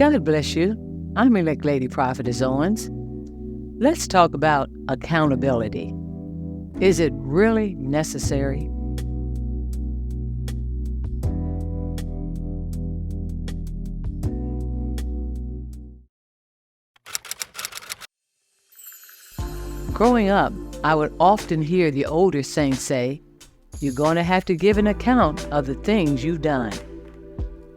God bless you. I'm Elect Lady Prophetess Owens. Let's talk about accountability. Is it really necessary? Growing up, I would often hear the older saints say, "You're going to have to give an account of the things you've done."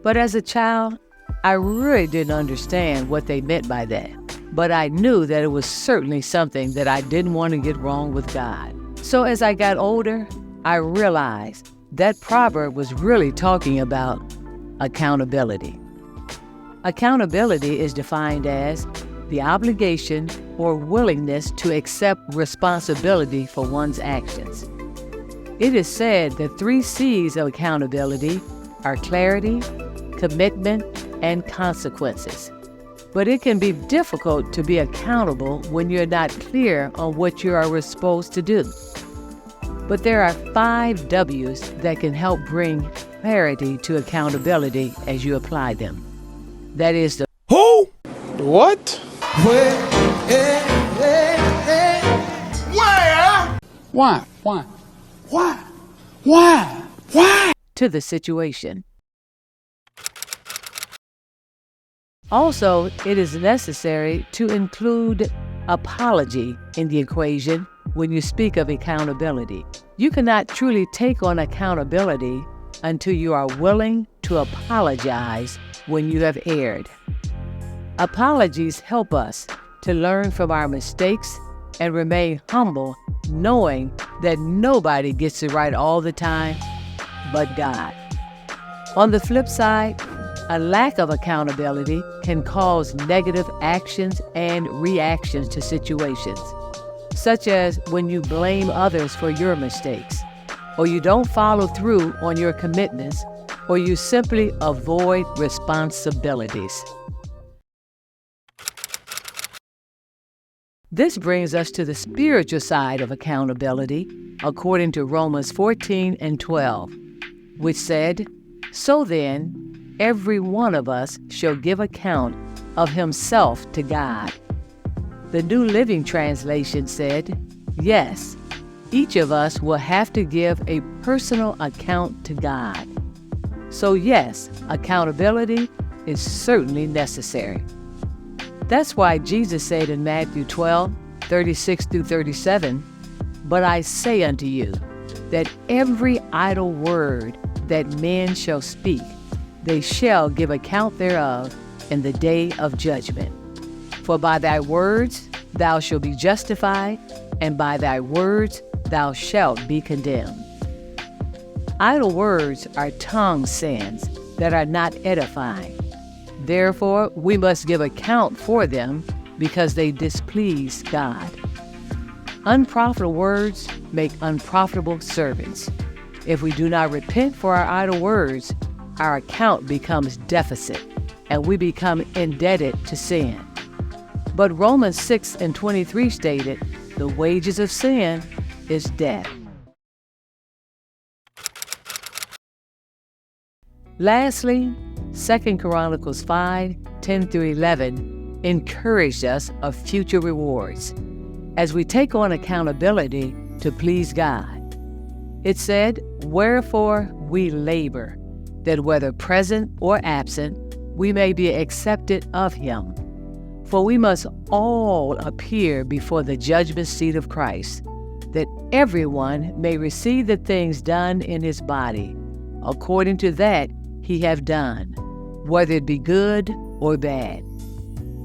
But as a child, I really didn't understand what they meant by that. But I knew that it was certainly something that I didn't want to get wrong with God. So as I got older, I realized that proverb was really talking about accountability. Accountability is defined as the obligation or willingness to accept responsibility for one's actions. It is said that 3 C's of accountability are clarity, commitment, and consequences. But it can be difficult to be accountable when you're not clear on what you are supposed to do. But there are 5 W's that can help bring clarity to accountability as you apply them. That is the Who? What? Where? Why? to the situation. Also, it is necessary to include apology in the equation when you speak of accountability. You cannot truly take on accountability until you are willing to apologize when you have erred. Apologies help us to learn from our mistakes and remain humble, knowing that nobody gets it right all the time but God. On the flip side, a lack of accountability can cause negative actions and reactions to situations, such as when you blame others for your mistakes, or you don't follow through on your commitments, or you simply avoid responsibilities. This brings us to the spiritual side of accountability, according to Romans 14 and 12, which said, "So then, every one of us shall give account of himself to God." The New Living Translation said, "Yes, each of us will have to give a personal account to God." So yes, accountability is certainly necessary. That's why Jesus said in Matthew 12, 36 through 37, "But I say unto you, that every idle word that men shall speak, they shall give account thereof in the day of judgment. For by thy words thou shalt be justified, and by thy words thou shalt be condemned." Idle words are tongue sins that are not edifying. Therefore, we must give account for them because they displease God. Unprofitable words make unprofitable servants. If we do not repent for our idle words, our account becomes deficit, and we become indebted to sin. But Romans 6 and 23 stated, "The wages of sin is death." Lastly, 2 Chronicles 5, 10 through 11 encouraged us of future rewards as we take on accountability to please God. It said, "Wherefore we labor, that whether present or absent, we may be accepted of him. For we must all appear before the judgment seat of Christ, that everyone may receive the things done in his body, according to that he have done, whether it be good or bad."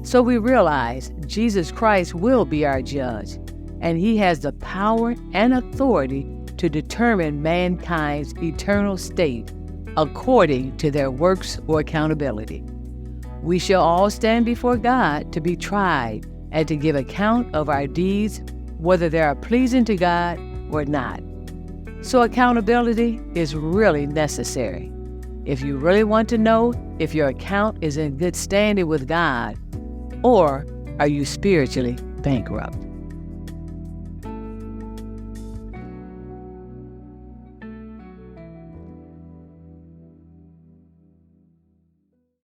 So we realize Jesus Christ will be our judge, and he has the power and authority to determine mankind's eternal state according to their works or accountability. We shall all stand before God to be tried and to give account of our deeds, whether they are pleasing to God or not. So accountability is really necessary. If you really want to know if your account is in good standing with God, or are you spiritually bankrupt?